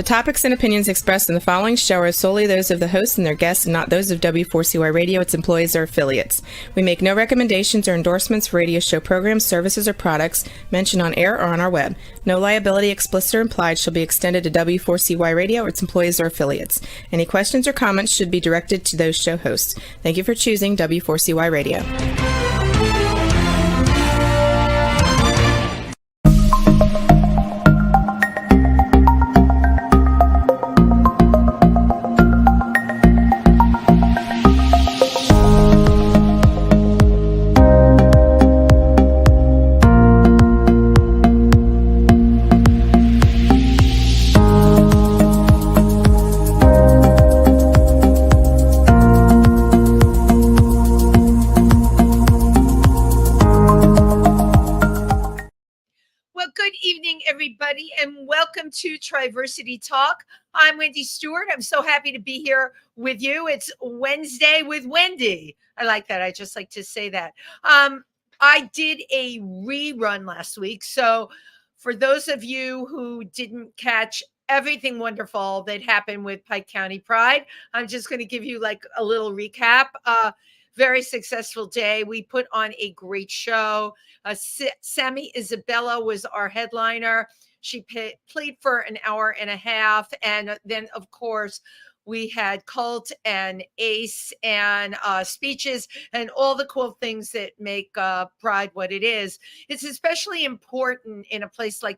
topics and opinions expressed in the following show are solely those of the host and their guests and not those of W4CY Radio, its employees, or affiliates. We make no recommendations or endorsements for radio show programs, services, or products mentioned on air or on our web. No liability, explicit or implied, shall be extended to W4CY Radio or its employees or affiliates. Any questions or comments should be directed to those show hosts. Thank you for choosing W4CY Radio. And welcome to Triversity Talk. I'm Wendy Stuart. I'm so happy to be here with you. It's Wednesday with Wendy. I like that. I just like to say that. I did a rerun last week. So for those of you who didn't catch everything wonderful that happened with Pike County Pride, I'm just going to give you like a little recap. Very successful day. We put on a great show. Sammy Isabella was our headliner. She played for an hour and a half. And then, of course, we had Cult and Ace and speeches and all the cool things that make Pride what it is. It's especially important in a place like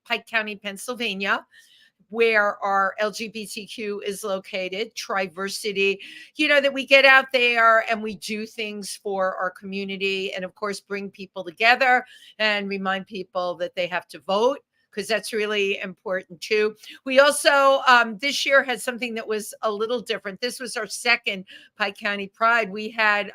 Pike County, Pennsylvania, where our LGBTQ is located, Triversity, that we get out there and we do things for our community and, of course, bring people together and remind people that they have to vote, because that's really important too. We also, this year had something that was a little different. This was our second Pike County Pride. We had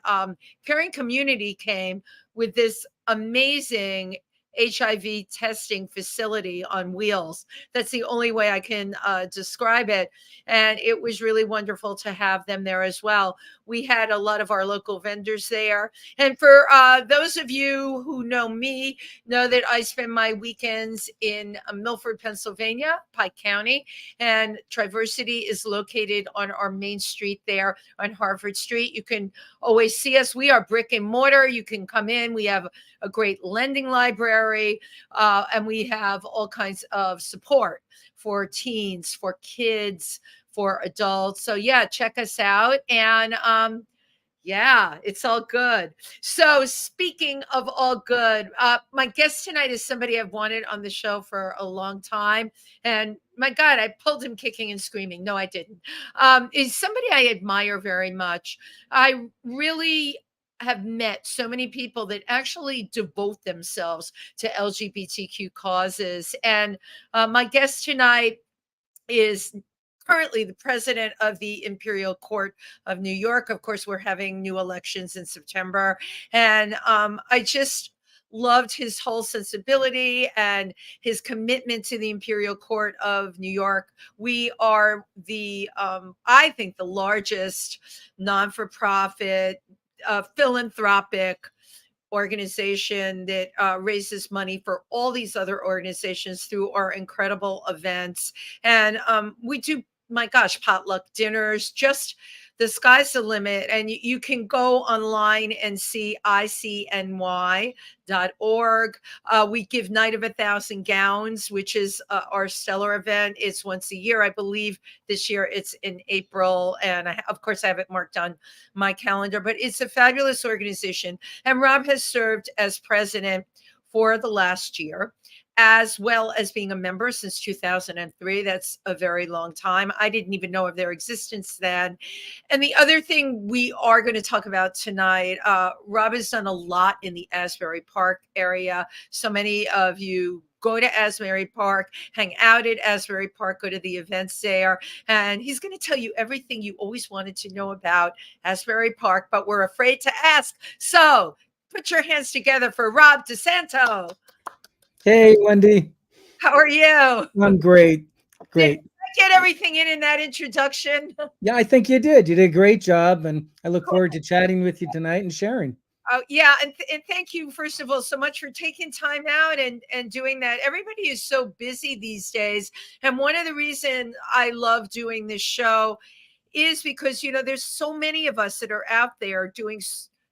Caring Community came with this amazing HIV testing facility on wheels. That's the only way I can describe it. And it was really wonderful to have them there as well. We had a lot of our local vendors there. And for those of you who know me, know that I spend my weekends in Milford, Pennsylvania, Pike County. And Triversity is located on our main street there on Harvard Street. You can always see us. We are brick and mortar. You can come in. We have a great lending library, and we have all kinds of support for teens, for kids, for adults. So yeah, check us out. And yeah, it's all good. So speaking of all good, my guest tonight is somebody I've wanted on the show for a long time. And my God, I pulled him kicking and screaming. No, I didn't. Is somebody I admire very much. I really have met so many people that actually devote themselves to LGBTQ causes. And my guest tonight is currently the president of the Imperial Court of New York. Of course, we're having new elections in September. And I just loved his whole sensibility and his commitment to the Imperial Court of New York. We are the, I think, the largest non-for-profit philanthropic organization that raises money for all these other organizations through our incredible events. And we do, my gosh, potluck dinners, just the sky's the limit. And you can go online and see icny.org. We give Night of 1,000 Gowns, which is our stellar event. It's once a year. I believe this year it's in April. And of course, I have it marked on my calendar, but it's a fabulous organization. And Rob has served as president for the last year, as well as being a member since 2003. That's a very long time. I didn't even know of their existence then. And the other thing we are going to talk about tonight, Rob has done a lot in the Asbury Park area. So many of you go to Asbury Park, hang out at Asbury Park, go to the events there. And he's going to tell you everything you always wanted to know about Asbury Park, but we're afraid to ask. So put your hands together for Rob DiSanto. Hey, Wendy. How are you? I'm great. Great. Did I get everything in that introduction? Yeah, I think you did. You did a great job. And I look forward to chatting with you tonight and sharing. Oh yeah, and thank you first of all so much for taking time out and doing that. Everybody is so busy these days, and one of the reason I love doing this show is because there's so many of us that are out there doing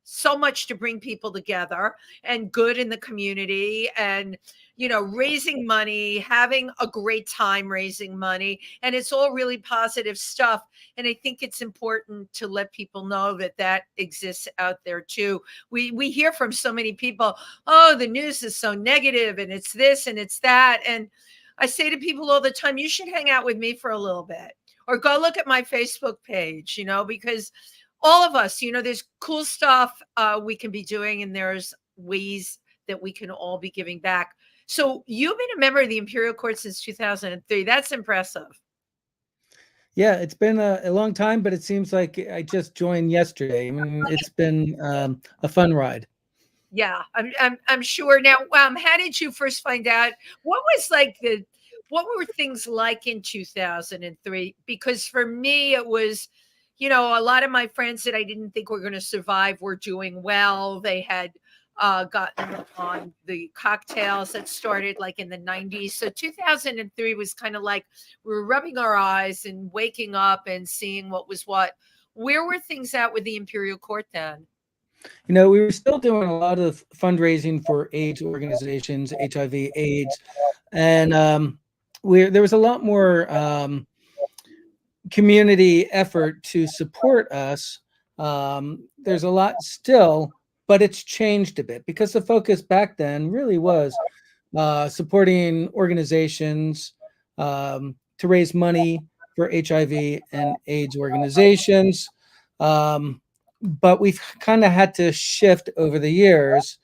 so much to bring people together and good in the community, and raising money, having a great time raising money, and it's all really positive stuff. And I think it's important to let people know that that exists out there too. We hear from so many people, oh, the news is so negative and it's this and it's that, and I say to people all the time, you should hang out with me for a little bit or go look at my Facebook page, because all of us, there's cool stuff we can be doing, and there's ways that we can all be giving back. So you've been a member of the Imperial Court since 2003. That's impressive. Yeah, it's been a long time, but it seems like I just joined yesterday. I mean, it's been a fun ride. Yeah, I'm sure. Now, how did you first find out? What were things like in 2003? Because for me, it was, a lot of my friends that I didn't think were going to survive were doing well. They had gotten on the cocktails that started like in the 90s. So 2003 was kind of like we were rubbing our eyes and waking up and seeing what was what. Where were things at with the Imperial Court then? We were still doing a lot of fundraising for AIDS organizations, HIV, AIDS, and there was a lot more community effort to support us. There's a lot still, but it's changed a bit because the focus back then really was supporting organizations to raise money for HIV and AIDS organizations. But we've kind of had to shift over the years.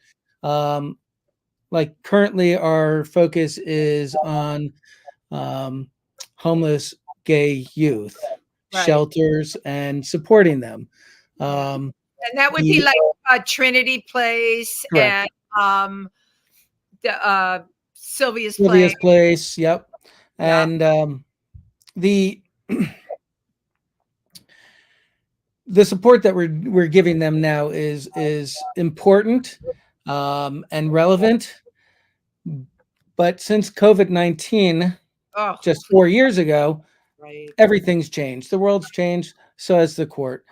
Like currently our focus is on homeless gay youth, Right. shelters, and supporting them. And that would be like Trinity Place Correct. and Sylvia's Sylvia's Place. Place, yep. Yeah. And the support that we're giving them now is important and relevant. But since COVID-19, Oh, just 4 years ago, right. everything's changed. The world's changed, so has the court.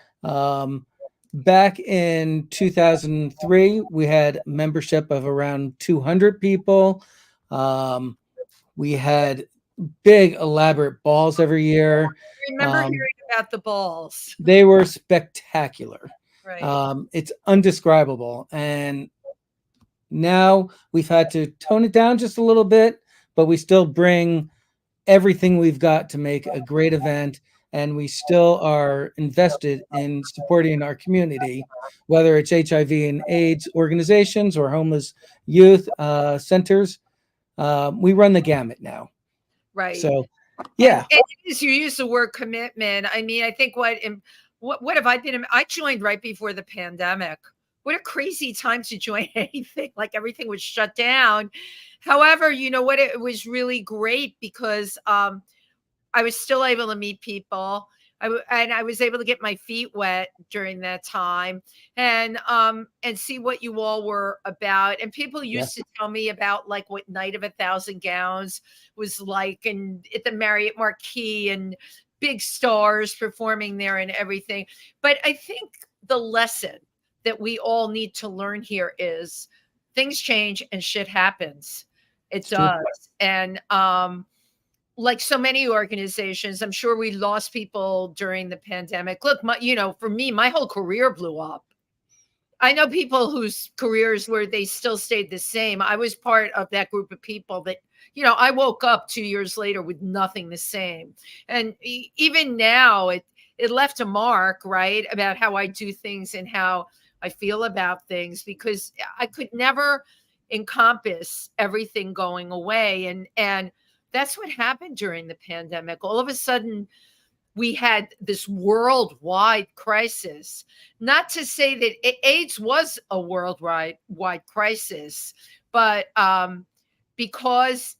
Back in 2003, we had membership of around 200 people. We had big, elaborate balls every year. I remember hearing about the balls. They were spectacular. Right. It's undescribable. And now we've had to tone it down just a little bit, but we still bring everything we've got to make a great event. And we still are invested in supporting our community, whether it's HIV and AIDS organizations or homeless youth centers. We run the gamut now. Right. So, yeah. And you use the word commitment. I mean, I think what have I been? I joined right before the pandemic. What a crazy time to join anything. Like everything was shut down. However, you know what? It was really great because I was still able to meet people. And I was able to get my feet wet during that time and see what you all were about. And people used to tell me about like what Night of 1,000 Gowns was like, and at the Marriott Marquis, and big stars performing there and everything. But I think the lesson that we all need to learn here is things change and shit happens. It does. And like so many organizations, I'm sure we lost people during the pandemic. Look, for me, my whole career blew up. I know people whose careers where they still stayed the same. I was part of that group of people that, I woke up 2 years later with nothing the same. And even now it left a mark, right, about how I do things and how I feel about things, because I could never encompass everything going away. And that's what happened during the pandemic. All of a sudden, we had this worldwide crisis. Not to say that AIDS was a worldwide crisis, but because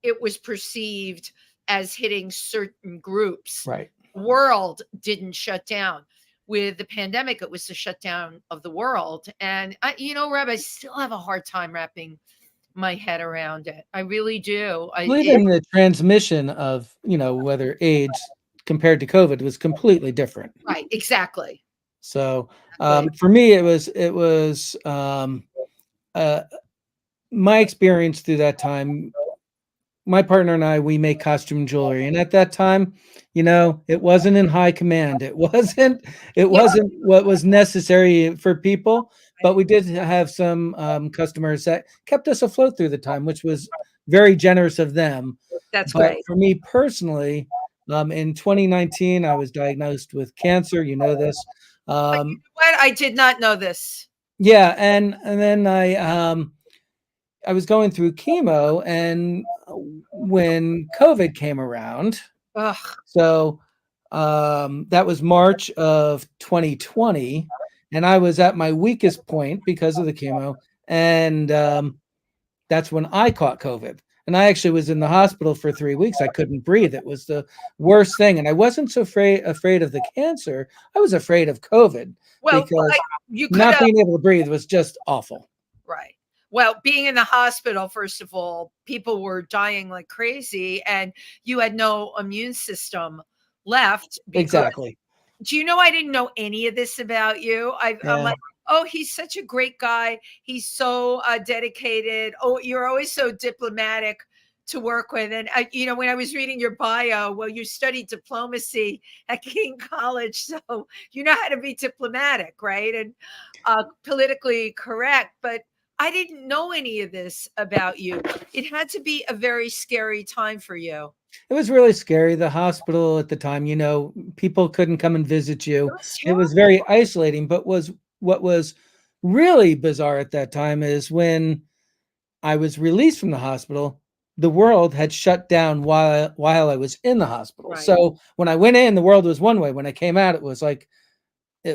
it was perceived as hitting certain groups, Right. the world didn't shut down. with the pandemic, it was the shutdown of the world. And Rob, I still have a hard time wrapping my head around it. I really do. Even the transmission of, whether AIDS compared to COVID was completely different. Right, exactly. So for me, it was my experience through that time. My partner and I, we make costume jewelry, and at that time, it wasn't in high command. It wasn't what was necessary for people, but we did have some customers that kept us afloat through the time, which was very generous of them. That's But great. for me personally, in 2019, I was diagnosed with cancer. You know this. What? I did not know this. Yeah, and then I was going through chemo, and when COVID came around, so that was March of 2020, and I was at my weakest point because of the chemo, and that's when I caught COVID. And I actually was in the hospital for 3 weeks. I couldn't breathe. It was the worst thing. And I wasn't so afraid of the cancer. I was afraid of COVID because not being able to breathe was just awful. Right. Well, being in the hospital, first of all, people were dying like crazy, and you had no immune system left. Exactly. Do you know I didn't know any of this about you? I'm like, oh, he's such a great guy. He's so dedicated. Oh, you're always so diplomatic to work with. And when I was reading your bio, well, you studied diplomacy at King College, so you know how to be diplomatic, right? And politically correct. But I didn't know any of this about you. It had to be a very scary time for you. It was really scary. The hospital at the time, people couldn't come and visit you. It was very isolating. But what was really bizarre at that time is when I was released from the hospital, the world had shut down while I was in the hospital. Right. So when I went in, the world was one way. When I came out, it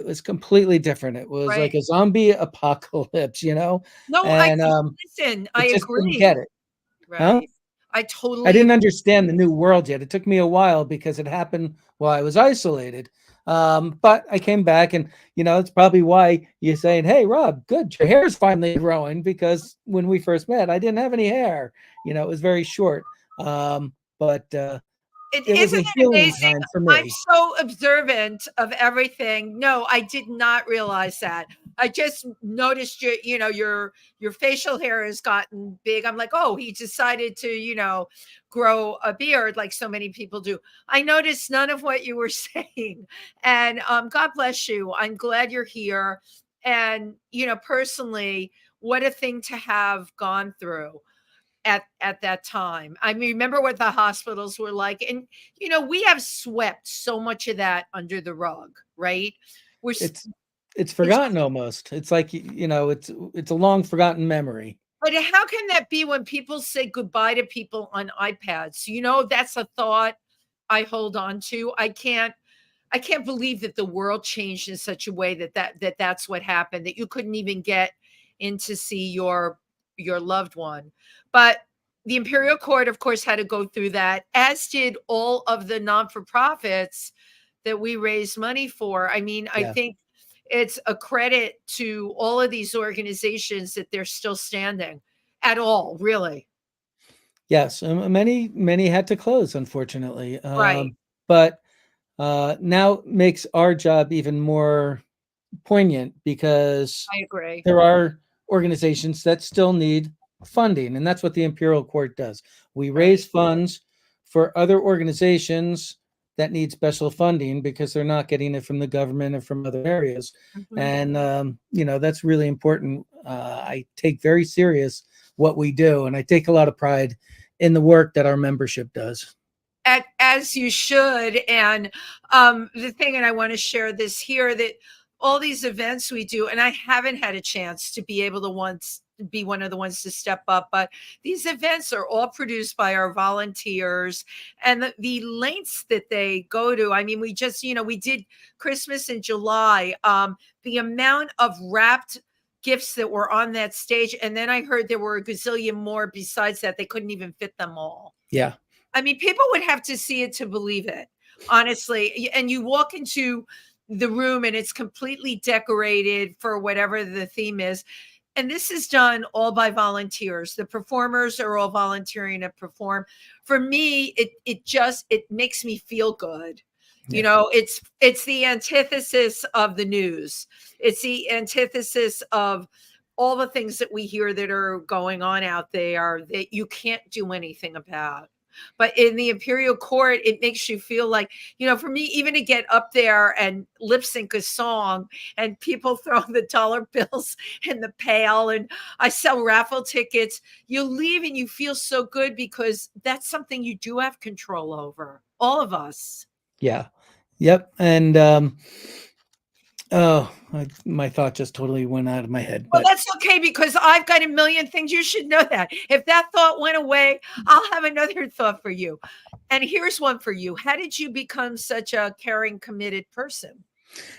was completely different. It was like a zombie apocalypse, No, and, listen, I just agree. Didn't get it. Right. Huh? I didn't understand the new world yet. It took me a while because it happened while I was isolated. But I came back, and it's probably why you're saying, "Hey, Rob, good, your hair's finally growing." Because when we first met, I didn't have any hair. It was very short. But it was a healing time for me. I'm so observant of everything. No, I did not realize that. I just noticed your facial hair has gotten big. I'm like, oh, he decided to, grow a beard like so many people do. I noticed none of what you were saying. And God bless you. I'm glad you're here. And, personally, what a thing to have gone through at that time. I mean, remember what the hospitals were like. And, we have swept so much of that under the rug, right? It's forgotten almost. It's like, it's a long forgotten memory. But how can that be when people say goodbye to people on iPads? That's a thought I hold on to. I can't believe that the world changed in such a way that's what happened, that you couldn't even get in to see your loved one. But the Imperial Court, of course, had to go through that, as did all of the non-for-profits that we raised money for. I mean, I think it's a credit to all of these organizations that they're still standing at all, really. Yes, many had to close, unfortunately. Right. But now makes our job even more poignant because I agree. There are organizations that still need funding, and that's what the Imperial Court does. We raise funds for other organizations that need special funding because they're not getting it from the government or from other areas. Mm-hmm. And that's really important. I take very serious what we do, and I take a lot of pride in the work that our membership does. As you should. And the thing, and I want to share this here, that all these events we do, and I haven't had a chance to be able to be one of the ones to step up, but these events are all produced by our volunteers, and the lengths that they go to. I mean, we just, we did Christmas in July, the amount of wrapped gifts that were on that stage. And then I heard there were a gazillion more besides that. They couldn't even fit them all. Yeah. I mean, people would have to see it to believe it, honestly. And you walk into the room and it's completely decorated for whatever the theme is. And this is done all by volunteers. The performers are all volunteering to perform. For me, it makes me feel good. You know, it's the antithesis of the news. It's the antithesis of all the things that we hear that are going on out there that you can't do anything about. But in the Imperial Court, it makes you feel like, for me, even to get up there and lip sync a song and people throwing the dollar bills in the pail and I sell raffle tickets, you leave and you feel so good because that's something you do have control over, all of us. Yeah. Yep. And my thought just totally went out of my head. Well, that's okay because I've got a million things. You should know that. If that thought went away, I'll have another thought for you. And here's one for you. How did you become such a caring, committed person?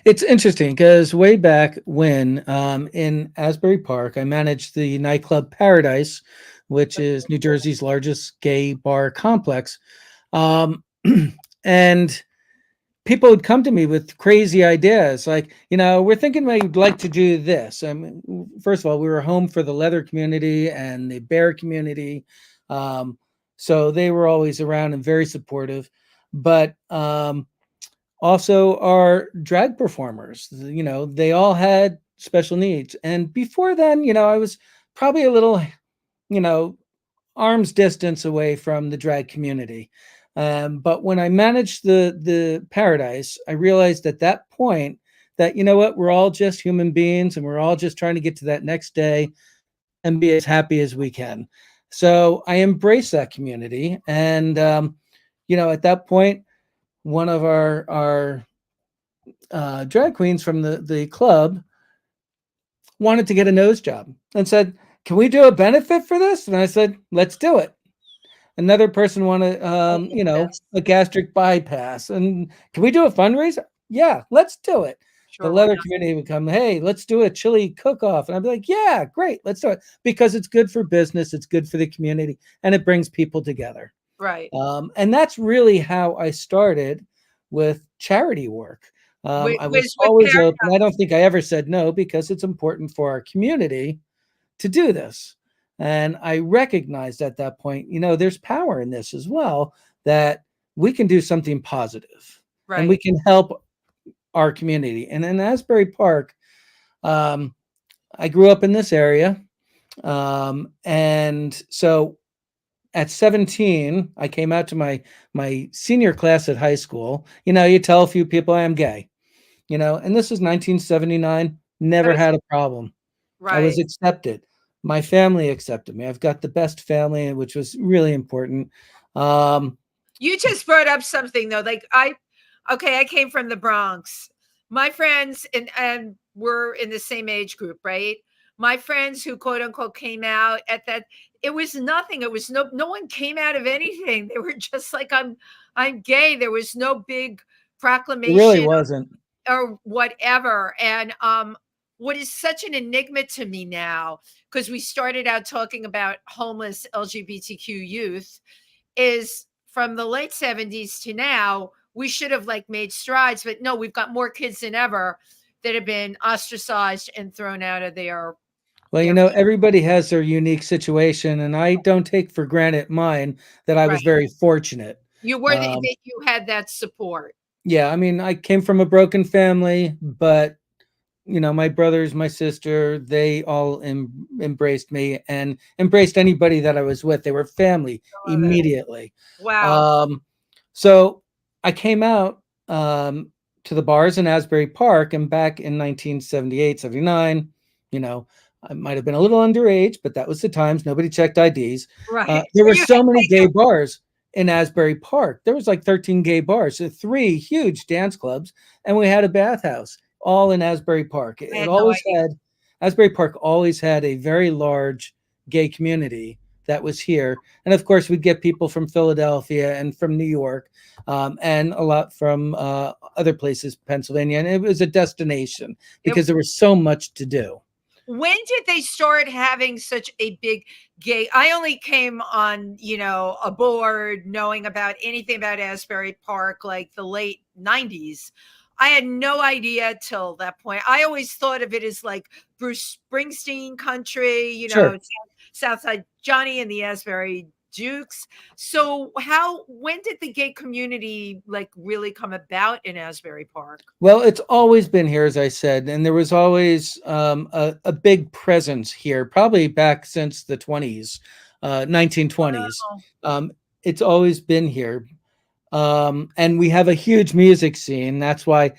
It's interesting because way back when in Asbury Park, I managed the nightclub Paradise, which is New Jersey's largest gay bar complex. And people would come to me with crazy ideas like, we're thinking we'd like to do this. I mean, first of all, we were home for the leather community and the bear community. So they were always around and very supportive. But also our drag performers, they all had special needs. And before then, I was probably a little, arm's distance away from the drag community. But when I managed the Paradise, I realized at that point that, we're all just human beings and we're all just trying to get to that next day and be as happy as we can. So I embraced that community. And, at that point, one of our drag queens from the club wanted to get a nose job and said, "Can we do a benefit for this?" And I said, "Let's do it." Another person wanted, a gastric bypass. And can we do a fundraiser? Yeah, let's do it. Sure, the leather community would come, "Hey, let's do a chili cook-off." And I'd be like, "Yeah, great, let's do it." Because it's good for business, it's good for the community, and it brings people together. Right. And that's really how I started with charity work. I was always open. I don't think I ever said no because it's important for our community to do this. And I recognized at that point, there's power in this as well, that we can do something positive and we can help our community. And in Asbury Park, I grew up in this area. And so at 17, I came out to my senior class at high school. You tell a few people I'm gay, and this was 1979, never had a problem. Right. I was accepted. My family accepted me. I've got the best family, which was really important. You just brought up something though. Like I came from the Bronx. My friends and we're in the same age group, right? My friends who quote unquote came out at that, it was nothing. It was no one came out of anything. They were just like, I'm gay. There was no big proclamation. It really wasn't. Or whatever. And what is such an enigma to me now, because we started out talking about homeless LGBTQ youth, is from the late 70s to now, we should have made strides, but no, we've got more kids than ever that have been ostracized and thrown out of their. Well, everybody has their unique situation, and I don't take for granted mine that I was very fortunate. You were that you had that support. Yeah, I mean, I came from a broken family, but my brothers, my sister, they all embraced me and embraced anybody that I was with. They were family immediately. Wow. So I came out to the bars in Asbury Park, and back in 1978, 79, I might have been a little underage, but that was the times. Nobody checked IDs. Right. There were so many gay bars in Asbury Park. There was 13 gay bars, so 3 huge dance clubs, and we had a bathhouse, all in Asbury Park. Asbury Park always had a very large gay community that was here. And of course, we'd get people from Philadelphia and from New York, and a lot from other places, Pennsylvania. And it was a destination because there was so much to do. When did they start having such a big gay? I only came on, aboard knowing about anything about Asbury Park, like the late 90s. I had no idea till that point. I always thought of it as like Bruce Springsteen country, Sure. Southside Johnny and the Asbury Jukes. So when did the gay community like really come about in Asbury Park? Well, it's always been here, as I said, and there was always a big presence here, probably back since the 20s, 1920s. Wow. It's always been here. And we have a huge music scene. That's why,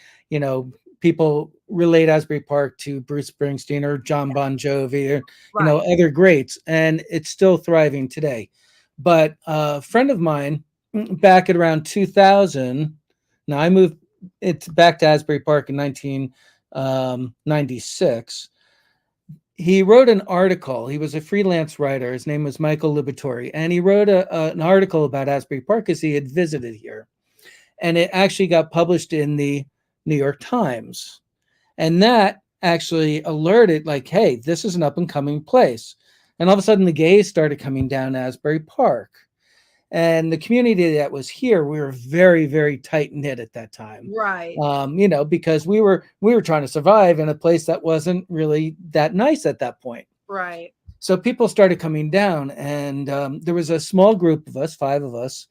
people relate Asbury Park to Bruce Springsteen or John Bon Jovi or, Right. other greats. And it's still thriving today. But a friend of mine back at around 2000, now I moved it's back to Asbury Park in 1996. He wrote an article. He was a freelance writer. His name was Michael Libatori. And he wrote an article about Asbury Park because he had visited here. And it actually got published in the New York Times. And that actually alerted, like, hey, this is an up and coming place. And all of a sudden, the gays started coming down Asbury Park. And the community that was here, we were very, very tight knit at that time. Right. Because we were trying to survive in a place that wasn't really that nice at that point. Right. So people started coming down, and there was a small group of us, 5 of us,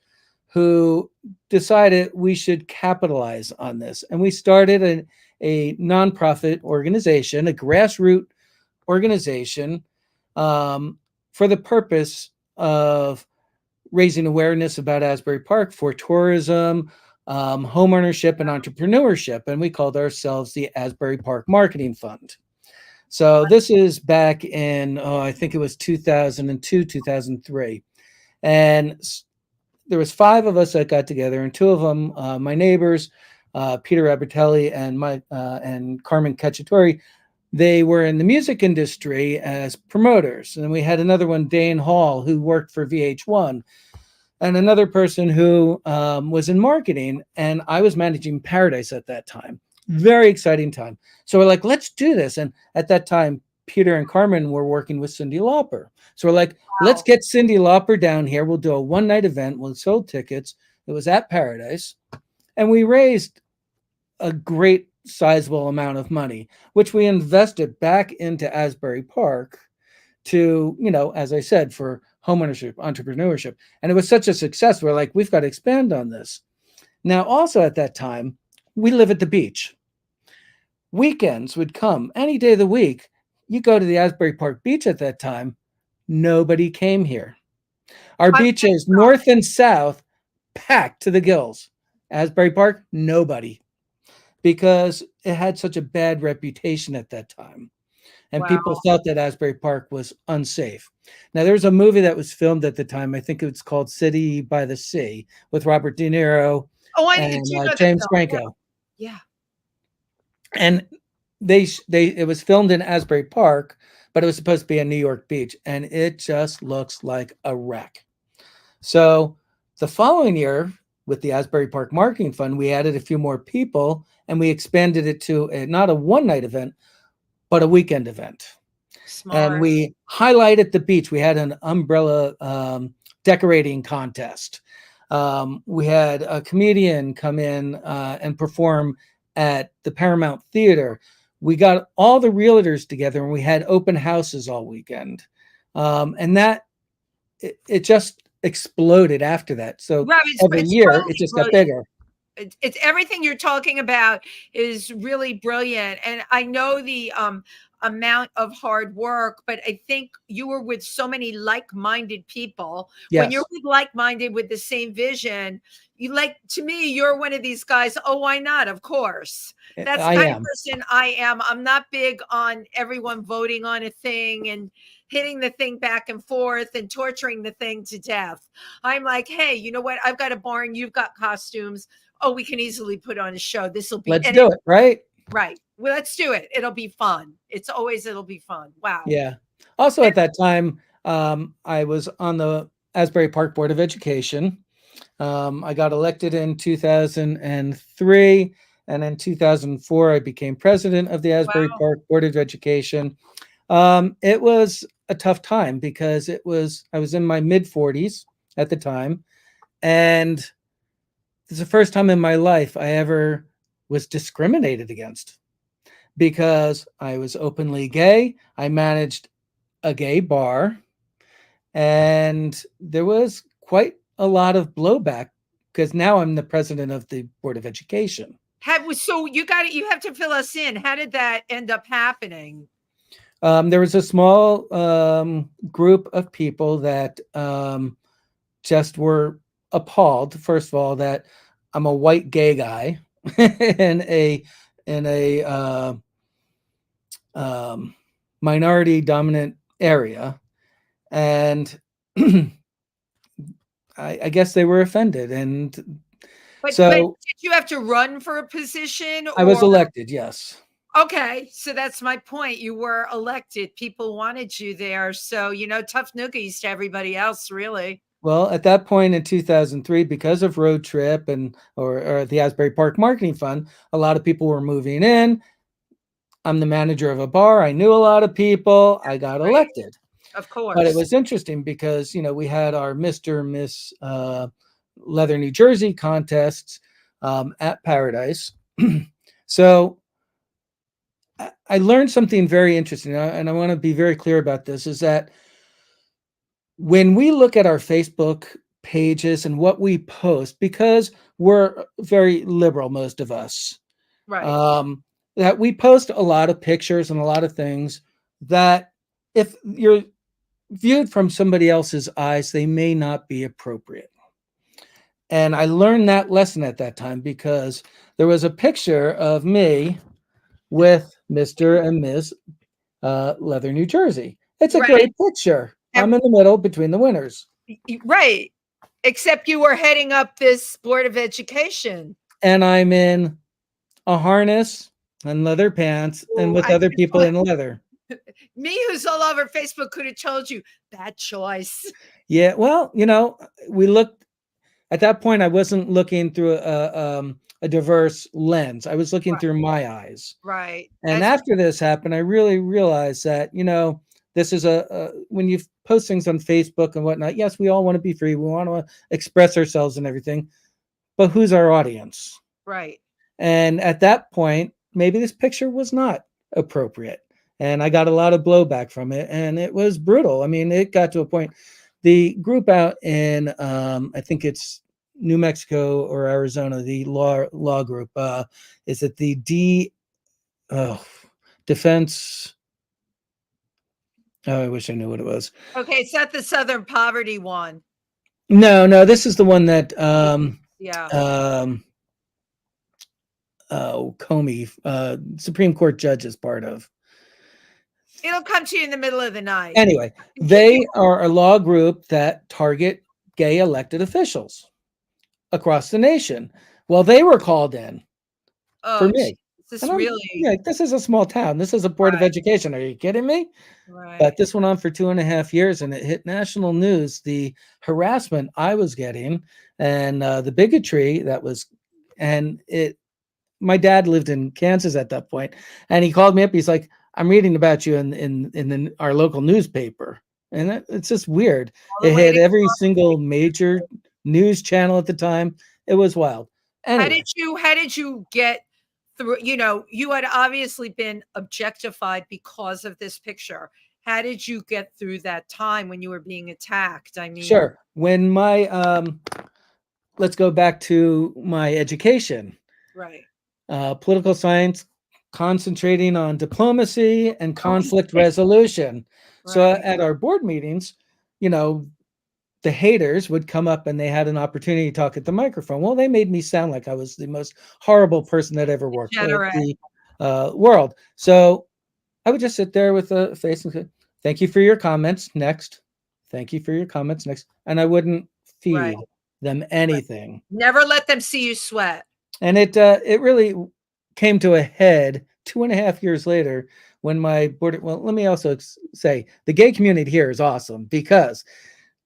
who decided we should capitalize on this. And we started a nonprofit organization, a grassroots organization, for the purpose of raising awareness about Asbury Park for tourism, home ownership, and entrepreneurship. And we called ourselves the Asbury Park Marketing Fund. So this is back in, I think it was 2002, 2003. And there was 5 of us that got together, and 2 of them, my neighbors, Peter Abertelli and Carmen Cacciatore, they were in the music industry as promoters. And we had another one, Dane Hall, who worked for VH1, and another person who was in marketing. And I was managing Paradise at that time. Very exciting time. So we're like, let's do this. And at that time, Peter and Carmen were working with Cyndi Lauper. So we're like, let's get Cyndi Lauper down here. We'll do a one-night event. We'll sell tickets. It was at Paradise. And we raised a great sizable amount of money, which we invested back into Asbury Park to, as I said, for homeownership, entrepreneurship. And it was such a success. We're like, we've got to expand on this. Now, also at that time, we live at the beach. Weekends would come any day of the week. You go to the Asbury Park beach at that time, nobody came here. Our beaches, north and south, packed to the gills. Asbury Park, nobody. Because it had such a bad reputation at that time. And people felt that Asbury Park was unsafe. Now, there's a movie that was filmed at the time. I think it's called City by the Sea with Robert De Niro and James Franco. Yeah. And it was filmed in Asbury Park, but it was supposed to be a New York beach. And it just looks like a wreck. So the following year, with the Asbury Park Marketing Fund, we added a few more people, and we expanded it to not a one-night event, but a weekend event. Smart. And we highlighted the beach. We had an umbrella decorating contest. We had a comedian come in and perform at the Paramount Theater. We got all the realtors together, and we had open houses all weekend. And that it just exploded after that. So every year it just got bigger. It's everything you're talking about is really brilliant. And I know the amount of hard work, but I think you were with so many like-minded people. Yes. When you're with like-minded with the same vision, to me, you're one of these guys. Oh, why not? Of course. That's the kind of person I am. I'm not big on everyone voting on a thing and hitting the thing back and forth and torturing the thing to death. I'm like, hey, you know what? I've got a barn. You've got costumes. Oh, we can easily put on a show. Let's do it, right? Right. Well, let's do it. It'll be fun. It'll be fun. Wow. Yeah. Also at that time, I was on the Asbury Park Board of Education. I got elected in 2003, and in 2004, I became president of the Asbury Park Board of Education. It was a tough time because I was in my mid-40s at the time, and it's the first time in my life I ever was discriminated against because I was openly gay. I managed a gay bar, and there was quite a lot of blowback because now I'm the president of the Board of Education. So you have to fill us in. How did that end up happening? There was a small group of people that just were appalled, first of all, that I'm a white gay guy in a minority dominant area, and I guess they were offended, and but did you have to run for a position? I was elected, yes. Okay, so that's my point. You were elected. People wanted you there. So, tough noogies to everybody else, really. Well, at that point in 2003, because of Road Trip or the Asbury Park Marketing Fund, a lot of people were moving in. I'm the manager of a bar. I knew a lot of people. I got elected. Of course. But it was interesting because, we had our Mr. and Miss Leather, New Jersey contests at Paradise. So I learned something very interesting, and I want to be very clear about this, is that when we look at our Facebook pages and what we post, because we're very liberal, most of us, right, that we post a lot of pictures and a lot of things that if you're viewed from somebody else's eyes, they may not be appropriate. And I learned that lesson at that time because there was a picture of me with Mr. and Miss Leather, New Jersey. It's a great picture. I'm in the middle between the winners. Right. Except you were heading up this Board of Education. And I'm in a harness and leather pants and with other people in leather. Me, who's all over Facebook, could have told you bad choice. Yeah, well, we looked at that point. I wasn't looking through a diverse lens. I was looking through my eyes. Right. And after this happened, I really realized that, this is when you post things on Facebook and whatnot, yes, we all want to be free. We want to express ourselves and everything, but who's our audience? Right. And at that point, maybe this picture was not appropriate. And I got a lot of blowback from it, and it was brutal. I mean, it got to a point. The group out in, I think it's New Mexico or Arizona, the law group, is it the Defense? Oh, I wish I knew what it was. Okay, it's not the Southern Poverty one. No, this is the one that Comey, Supreme Court judge, is part of. It'll come to you in the middle of the night. Anyway, they are a law group that target gay elected officials across the nation. Well, they were called in for me. This really? This is a small town. This is a Board of Education. Are you kidding me? Right. But this went on for 2.5 years, and it hit national news. The harassment I was getting, and the bigotry that was, and it. My dad lived in Kansas at that point, and he called me up. He's like, "I'm reading about you in our local newspaper," and it's just weird. It hit every single major news channel at the time. It was wild. Anyway. How did you get through? You had obviously been objectified because of this picture. How did you get through that time when you were being attacked? I mean, sure. When my let's go back to my education. Right. Political science, concentrating on diplomacy and conflict resolution. Right. So at our board meetings, the haters would come up and they had an opportunity to talk at the microphone. Well, they made me sound like I was the most horrible person that ever worked in the world. So I would just sit there with a face and say, "Thank you for your comments. Next. Thank you for your comments. Next." And I wouldn't feed them anything. Never let them see you sweat. And it really came to a head 2.5 years later when my board. Well, let me also say the gay community here is awesome because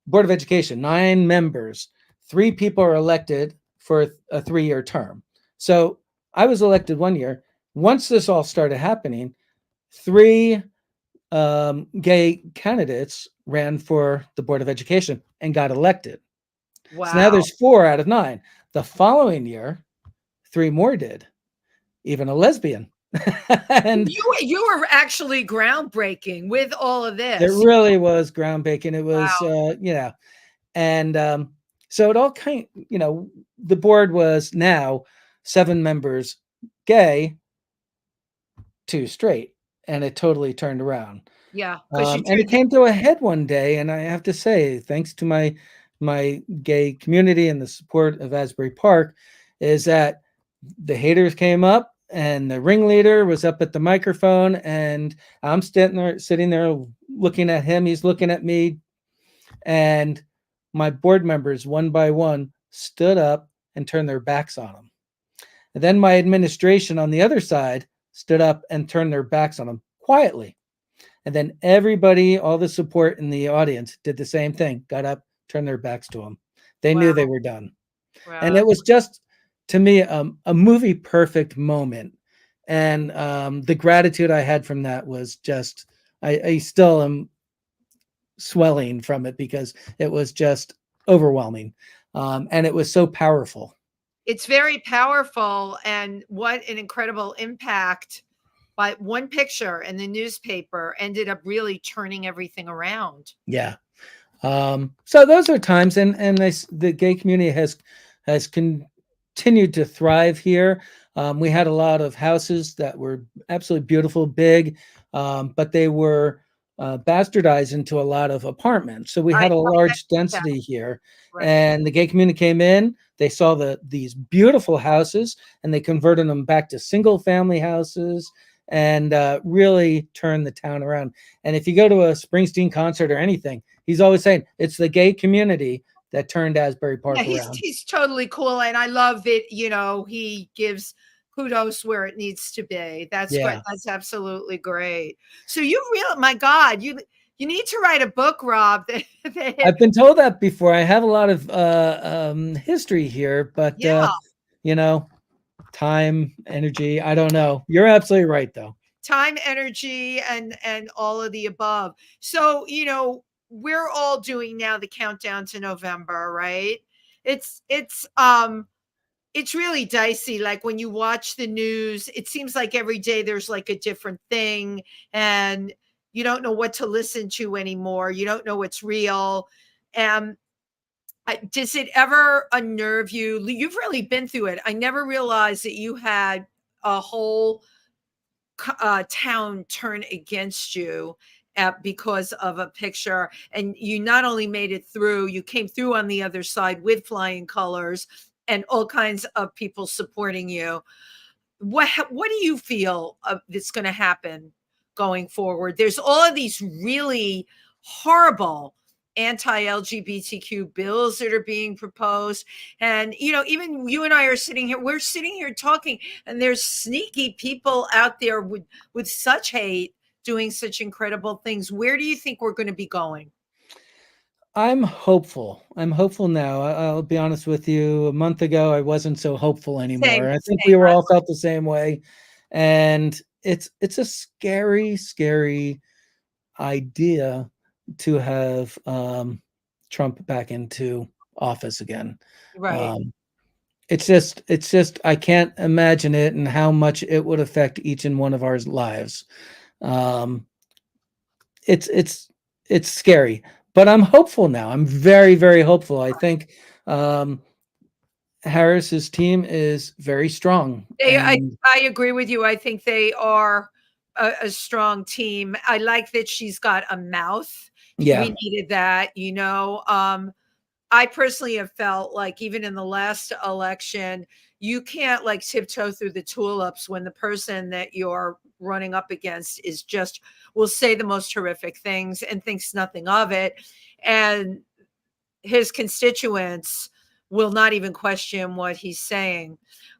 Board of Education, 9 members, 3 people are elected for a 3-year term. So I was elected 1 year. Once this all started happening, 3 gay candidates ran for the Board of Education and got elected. Wow. So now there's 4 out of 9. The following year, 3 more did. even a lesbian. And You were actually groundbreaking with all of it this. really was groundbreaking. It was, Wow. and so it all kind, the board was now 7 members gay, 2 straight, and it totally turned around. Yeah, because you And it do. came to a head one day, and I have to say, thanks to my gay community and the support of Asbury Park, is that the haters came up, and the ringleader was up at the microphone, and I'm sitting there looking at him. He's looking at me, and my board members, one by one, stood up and turned their backs on him. And then my administration on the other side stood up and turned their backs on him quietly. And then everybody, all the support in the audience did the same thing, got up, turned their backs to him. They knew they Wow. were done. And Wow. it was just, to me, a movie perfect moment. And the gratitude I had from that was just, I still am swelling from it because it was just overwhelming. And it was so powerful. It's very powerful, and what an incredible impact. But one picture in the newspaper ended up really turning everything around. Yeah. So those are times, and the gay community has continued to thrive here. We had a lot of houses that were absolutely beautiful, big, but they were bastardized into a lot of apartments. So we I had a thought large that, density here, right. and the gay community came in. They saw these beautiful houses, and they converted them back to single family houses, and really turned the town around. And if you go to a Springsteen concert or anything, he's always saying it's the gay community that turned Asbury Park Yeah, around. he's totally cool, and I love that, he gives kudos where it needs to be. That's great. Yeah. That's absolutely great. So my God, you need to write a book, Rob. I've been told that before. I have a lot of history here, but Yeah. Time, energy, I don't know. You're absolutely right, though. Time, energy, and all of the above. So, we're all doing now the countdown to November, right? It's really dicey. Like when you watch the news, it seems like every day there's like a different thing, and you don't know what to listen to anymore. You don't know what's real. And does it ever unnerve you? You've really been through it. I never realized that you had a whole town turn against you because of a picture, and you not only made it through, you came through on the other side with flying colors and all kinds of people supporting you. What do you feel that's going to happen going forward? There's all of these really horrible anti-LGBTQ bills that are being proposed. And, even you and I are sitting here, we're sitting here talking, and there's sneaky people out there with such hate doing such incredible things. Where do you think we're going to be going? I'm hopeful. I'm hopeful now. I'll be honest with you. A month ago, I wasn't so hopeful anymore. I think we were all felt the same way. And it's a scary, scary idea to have Trump back into office again. Right. It's just I can't imagine it and how much it would affect each and one of our lives. It's scary, but I'm hopeful now. I'm very, very hopeful. I think Harris's team is very strong. I And agree with you. I think they are a strong team. I like that she's got a mouth. yeah, We needed that, I personally have felt like even in the last election, you can't like tiptoe through the tulips when the person that you're running up against is just will say the most horrific things and thinks nothing of it. And his constituents will not even question what he's saying.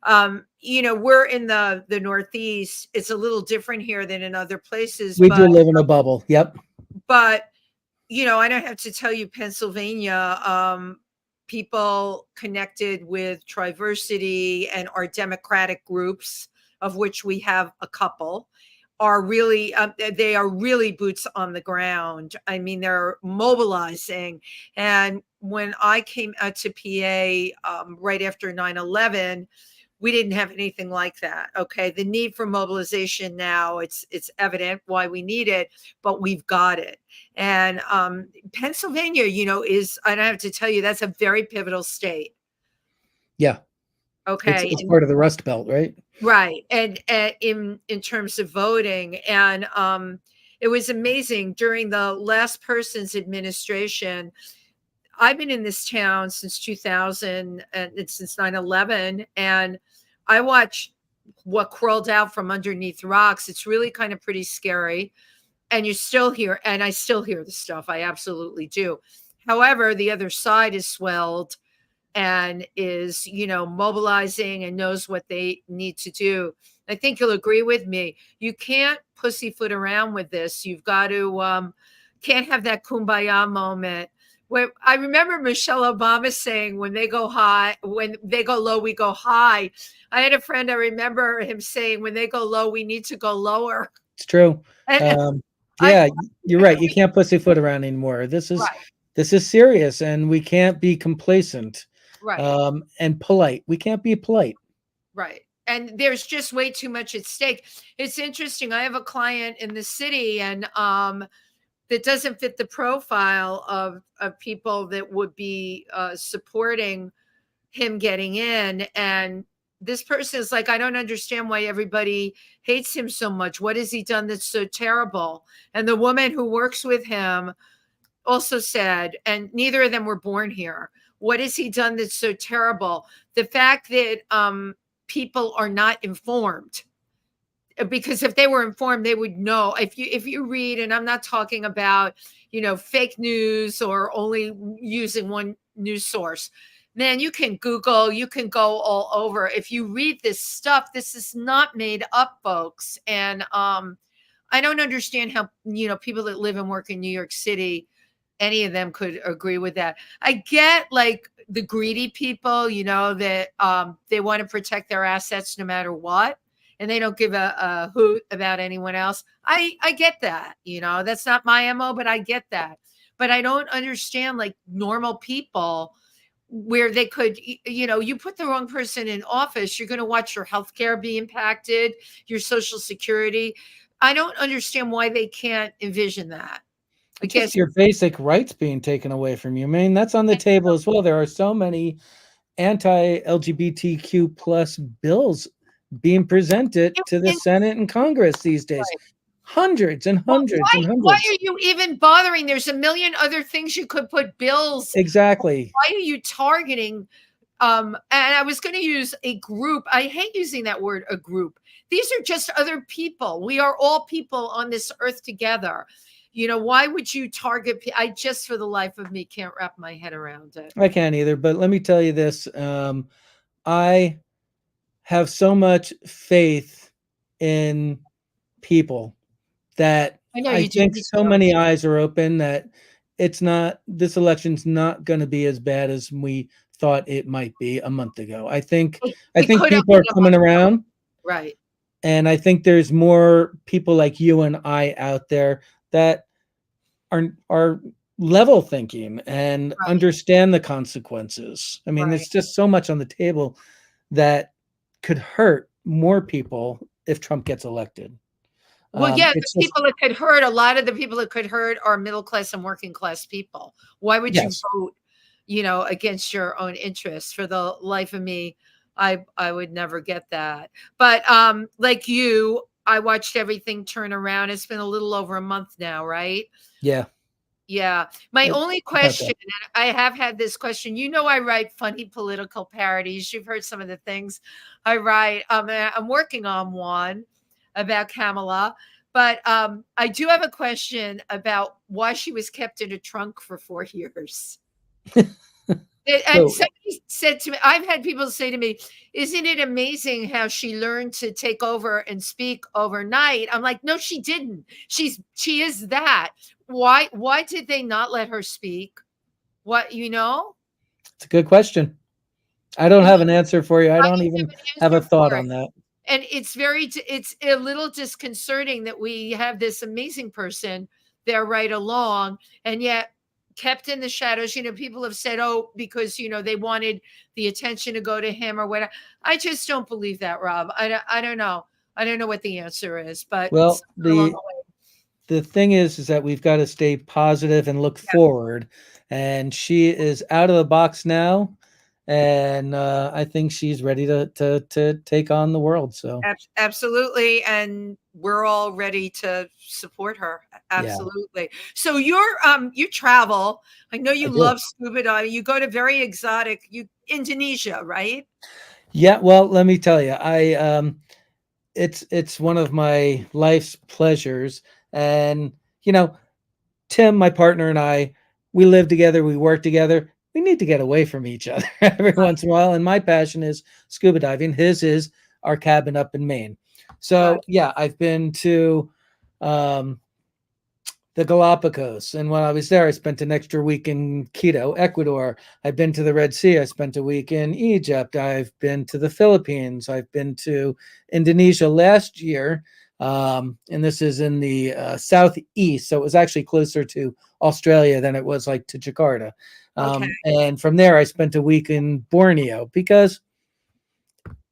We're in the Northeast. It's a little different here than in other places, we do live in a bubble. Yep. But I don't have to tell you, Pennsylvania, people connected with Triversity and our Democratic groups, of which we have a couple, are really, they are really boots on the ground. I mean, they're mobilizing. And when I came out to PA right after 9/11, we didn't have anything like that. Okay. The need for mobilization now, it's evident why we need it, but we've got it. And Pennsylvania, is, I don't have to tell you, that's a very pivotal state. Yeah. Okay. It's part of the Rust Belt, right? Right. And in terms of voting. And it was amazing during the last person's administration. I've been in this town since 2000 and since 9/11, and I watch what crawled out from underneath rocks. It's really kind of pretty scary. And you still hear, and I still hear the stuff. I absolutely do. However, the other side is swelled and is, mobilizing and knows what they need to do. I think you'll agree with me. You can't pussyfoot around with this. You've got to, can't have that kumbaya moment. Where I remember Michelle Obama saying, when they go low, we go high. I had a friend, I remember him saying, when they go low, we need to go lower. It's true. And yeah, you're right. You can't pussyfoot around anymore. This is serious, and we can't be complacent. Right. And polite. We can't be polite. Right. And there's just way too much at stake. It's interesting. I have a client in the city, and that doesn't fit the profile of people that would be supporting him getting in. And this person is like, I don't understand why everybody hates him so much. What has he done that's so terrible? And the woman who works with him also said, and neither of them were born here, what has he done that's so terrible? The fact that people are not informed. Because if they were informed, they would know. If you read, and I'm not talking about, fake news or only using one news source, man, you can Google, you can go all over. If you read this stuff, this is not made up, folks. And I don't understand how, people that live and work in New York City, any of them could agree with that. I get like the greedy people, that they want to protect their assets no matter what. And they don't give a hoot about anyone else. I get that, that's not my MO, but I get that. But I don't understand like normal people where they could, you put the wrong person in office, you're going to watch your healthcare be impacted, your Social Security. I don't understand why they can't envision that. I guess just your basic rights being taken away from you. I mean, that's on the table as well. There are so many anti-LGBTQ plus bills being presented to the Senate and Congress these days. Right. Hundreds and hundreds and hundreds. Why are you even bothering? There's a million other things you could put bills. Exactly. Why are you targeting? And I was going to use a group. I hate using that word, a group. These are just other people. We are all people on this earth together. Why would you target? I just, for the life of me, can't wrap my head around it. I can't either. But let me tell you this. I have so much faith in people that I think so many eyes are open that this election's not going to be as bad as we thought it might be a month ago. I think people are coming around. Right. And I think there's more people like you and I out there that are level thinking and understand the consequences. I mean, there's just so much on the table that could hurt more people if Trump gets elected. Well, yeah, people that could hurt, a lot of the people that could hurt are middle class and working class people. Why would you vote, against your own interests? For the life of me, I would never get that. But like you, I watched everything turn around. It's been a little over a month now, right? Yeah. Yeah. My only question, and I have had this question, I write funny political parodies. You've heard some of the things I write. I'm working on one about Kamala, but I do have a question about why she was kept in a trunk for 4 years. And somebody said to me, I've had people say to me, isn't it amazing how she learned to take over and speak overnight? I'm like, no, she didn't. She is that. Why did they not let her speak? What, It's a good question. I don't have an answer for you. I don't even have a thought on that. And it's a little disconcerting that we have this amazing person there right along, and yet kept in the shadows. People have said, oh, because, they wanted the attention to go to him or whatever. I just don't believe that, Rob. I don't know. I don't know what the answer is, but Well, somewhere along the way. the thing is that we've got to stay positive and look Yeah, forward. And she is out of the box now, and I think she's ready to take on the world. So absolutely. And we're all ready to support her. yeah, Absolutely. So you travel. I know I you do. love scuba diving. You go to very exotic, Indonesia, right? Yeah, well, let me tell you, I it's one of my life's pleasures, and you know, Tim, my partner, and I, we live together, we work together. We need to get away from each other every once in a while. And my passion is scuba diving. His is our cabin up in Maine. Right. So yeah, I've been to um, the Galapagos, and while I was there, I spent an extra week in Quito, Ecuador. I've been to the Red Sea. I spent a week in Egypt. I've been to the Philippines. I've been to Indonesia last year. And this is in the southeast, so it was actually closer to Australia than it was like to Jakarta. Okay. And from there, I spent a week in Borneo because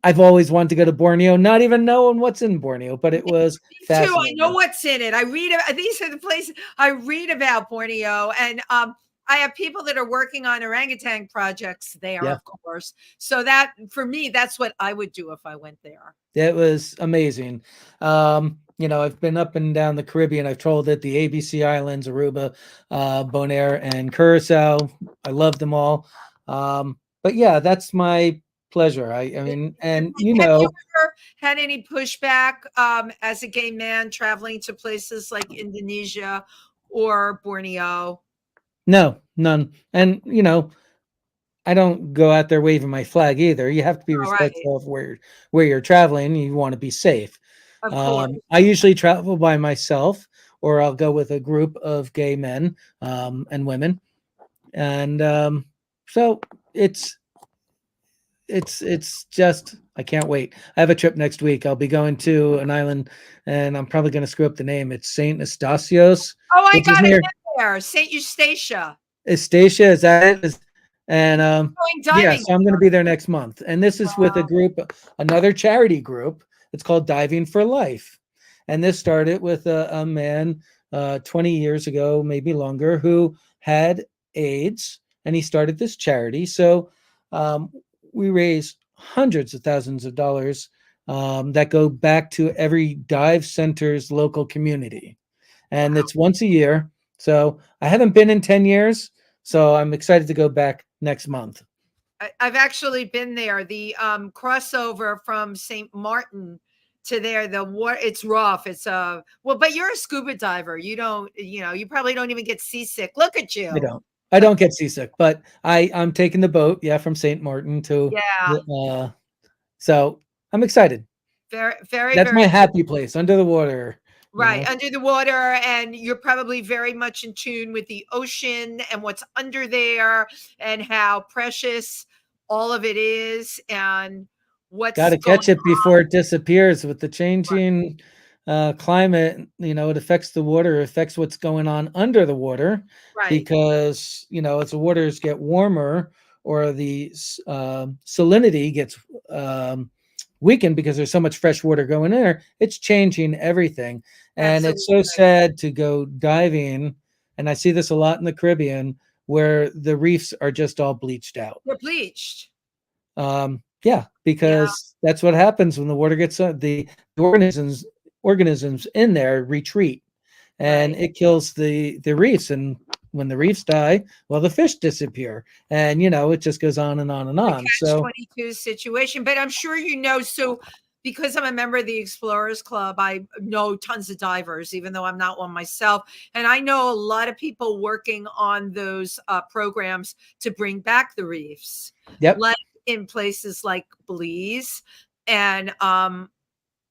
I've always wanted to go to Borneo, not even knowing what's in Borneo, but it was Me too. I know fascinating. what's in it. I read these are the places I read about Borneo, and I have people that are working on orangutan projects there, Yeah. of course. So that for me, that's what I would do if I went there. It was amazing. I've been up and down the Caribbean. I've traveled at the ABC Islands, Aruba, Bonaire, and Curacao. I love them all. But yeah, that's my pleasure. I mean, and Have you ever had any pushback as a gay man traveling to places like Indonesia or Borneo? no, none. And I don't go out there waving my flag either. You have to be All right, respectful of where you're traveling. You want to be safe. of course. I usually travel by myself, or I'll go with a group of gay men and women, and so it's it's just I can't wait. I have a trip next week. I'll be going to an island, and I'm probably going to screw up the name. It's Saint Eustatios, Oh, I which is got it near there, Saint Eustatia. Estacia. Is that it? And Going yeah, diving. so I'm going to be there next month, and this is with a Wow. group, another charity group. It's called Diving for Life, and this started with a man 20 years ago, maybe longer, who had AIDS, and he started this charity. So um, we raise hundreds of thousands of dollars that go back to every dive center's local community, and it's once a year. So I haven't been in 10 years, so I'm excited to go back next month. I've actually been there. The crossover from St. Martin to there, the water, it's rough. It's well, but you're a scuba diver. You don't, you probably don't even get seasick. Look at I you. don't. I don't get seasick, but I'm taking the boat, yeah, from St. Martin to Yeah, so I'm excited. very, very, That's very my happy place under the water, you right know. under the water, and you're probably very much in tune with the ocean and what's under there and how precious all of it is and Got what's to going catch it before it disappears with the on. changing climate. It affects the water, affects what's going on under the water Right. because, as the waters get warmer or the salinity gets weakened because there's so much fresh water going in there, it's changing everything. And it's so Absolutely. sad to go diving. And I see this a lot in the Caribbean where the reefs are just all bleached out. They're bleached. Yeah, Yeah, because that's what happens when the water gets the organisms in there retreat, and right. it kills the reefs. And when the reefs die, well, the fish disappear, and it just goes on and on and The on. catch So 22 situation. But I'm sure so because I'm a member of the Explorers Club, I know tons of divers, even though I'm not one myself. And I know a lot of people working on those programs to bring back the reefs, yep, like in places like Belize. And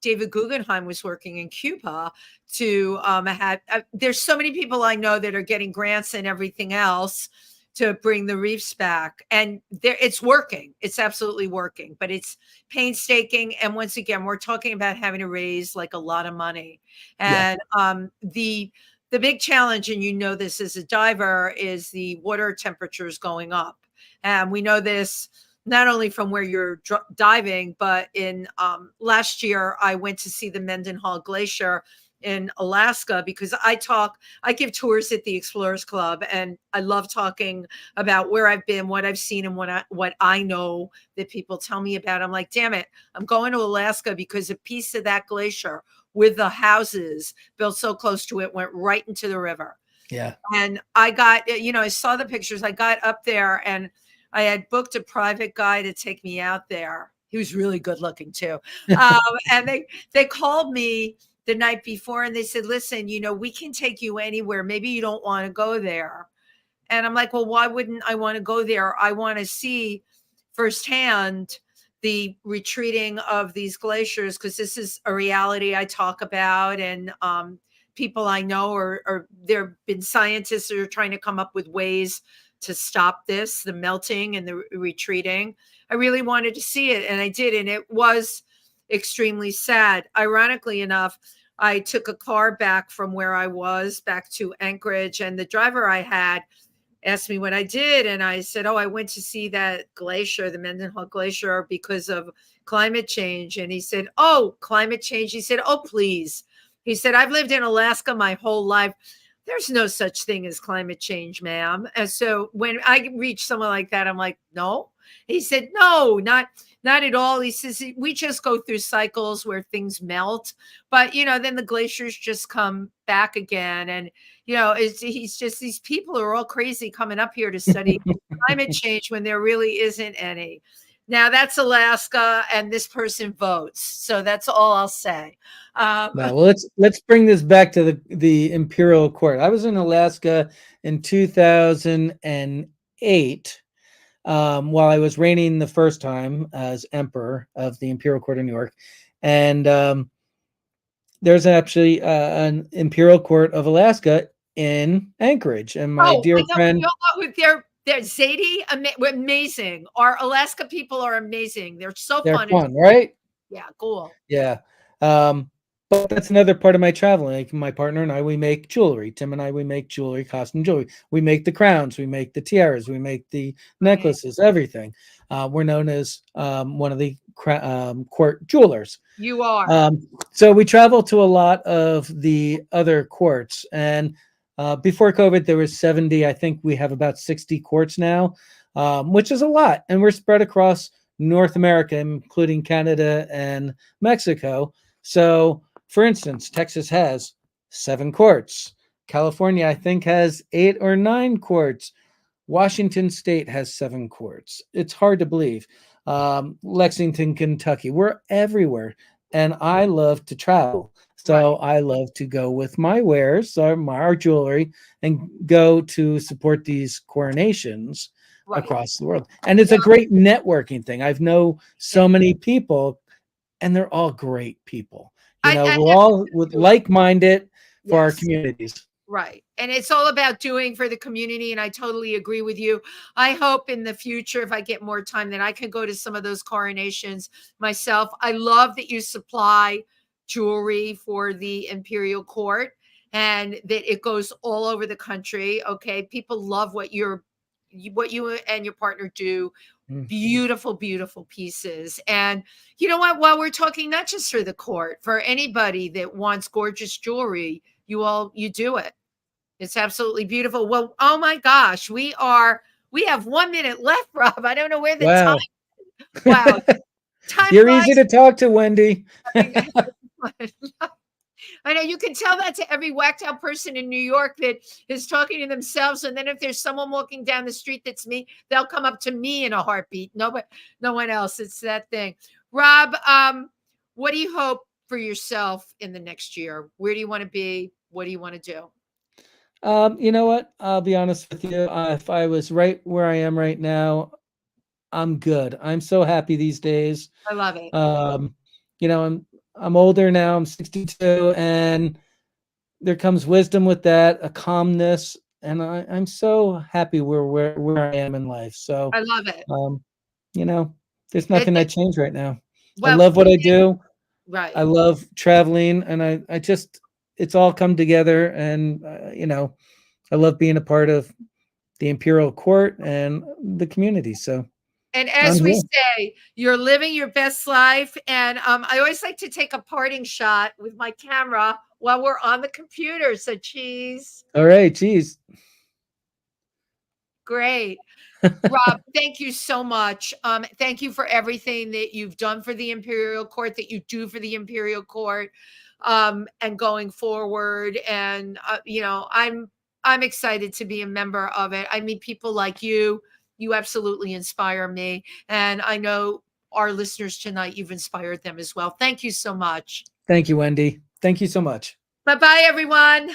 David Guggenheim was working in Cuba to have. There's so many people I know that are getting grants and everything else to bring the reefs back, and it's working. It's absolutely working, but it's painstaking. And once again, we're talking about having to raise like a lot of money, yeah, and the the big challenge, and you know this as a diver, is the water temperatures going up. And we know this not only from where you're diving, but in last year, I went to see the Mendenhall Glacier in Alaska because I give tours at the Explorers Club, and I love talking about where I've been, what I've seen, and what I know that people tell me about. I'm like, damn it, I'm going to Alaska because a piece of that glacier with the houses built so close to it went right into the river. Yeah. And I got, I saw the pictures. I got up there and I had booked a private guy to take me out there. He was really good looking too. And they called me the night before and they said, listen, we can take you anywhere. Maybe you don't want to go there. And I'm like, well, why wouldn't I want to go there? I want to see firsthand the retreating of these glaciers, because this is a reality I talk about. And people I know or there have been scientists that are trying to come up with ways to stop this, the melting and the retreating. I really wanted to see it, and I did, and it was extremely sad. Ironically enough, I took a car back from where I was back to Anchorage, and the driver I had asked me what I did. And I said, oh, I went to see that glacier, the Mendenhall Glacier, because of climate change. And he said, oh, climate change. He said, oh, please. He said, I've lived in Alaska my whole life. There's no such thing as climate change, ma'am. And so when I reach someone like that, I'm like, no. He said, no, not at all. He says, we just go through cycles where things melt. But, then the glaciers just come back again. And, he's just, these people are all crazy coming up here to study climate change when there really isn't any. Now that's Alaska, and this person votes. So that's all I'll say. Well, let's bring this back to the Imperial Court. I was in Alaska in 2008 while I was reigning the first time as Emperor of the Imperial Court of New York. And there's actually an Imperial Court of Alaska in Anchorage. And my dear friend... They're Zadie, amazing. Our Alaska people are amazing. They're fun, right? Yeah, cool. Yeah. But that's another part of my traveling. Like my partner and I, we make jewelry. Tim and I, we make jewelry, costume jewelry. We make the crowns, we make the tiaras, we make the necklaces, everything. We're known as one of the court jewelers. You are. So we travel to a lot of the other courts. And before COVID, there was 70. I think we have about 60 courts now, which is a lot. And we're spread across North America, including Canada and Mexico. So, for instance, Texas has 7 courts. California, I think, has 8 or 9 courts. Washington State has 7 courts. It's hard to believe. Lexington, Kentucky, we're everywhere. And I love to travel. So I love to go with my wares, our jewelry, and go to support these coronations across the world. And it's a great networking thing. I've known so many people, and they're all great people. We're all like-minded for our communities. Right. And it's all about doing for the community. And I totally agree with you. I hope in the future, if I get more time, that I can go to some of those coronations myself. I love that you supply jewelry for the Imperial Court and that it goes all over the country. Okay. People love what you and your partner do. Beautiful, beautiful pieces. And you know what? While we're talking, not just for the court, for anybody that wants gorgeous jewelry, you do it. It's absolutely beautiful. Well, oh my gosh, we have 1 minute left, Rob. I don't know where the time. Wow. You're easy to talk to, Wendy. I know you can tell that to every whacked out person in New York that is talking to themselves. And then if there's someone walking down the street that's me, they'll come up to me in a heartbeat. No one else. It's that thing. Rob, what do you hope for yourself in the next year? Where do you want to be? What do you want to do? You know what? I'll be honest with you. If I was right where I am right now, I'm good. I'm so happy these days. I love it. I'm older now. I'm 62, and there comes wisdom with that, a calmness, and I'm so happy where I am in life. So I love it. There's nothing I change right now. Well, I love what I do. Right. I love traveling, and it's all come together, and I love being a part of the Imperial Court and the community. So, and as we say, you're living your best life. And I always like to take a parting shot with my camera while we're on the computer. So cheese. All right, cheese. Great. Rob, thank you so much. Thank you for everything that you've done for the Imperial Court, that you do for the Imperial Court, and going forward. And I'm excited to be a member of it. I mean, people like you. You absolutely inspire me, and I know our listeners tonight, you've inspired them as well. Thank you so much. Thank you, Wendy. Thank you so much. Bye-bye, everyone.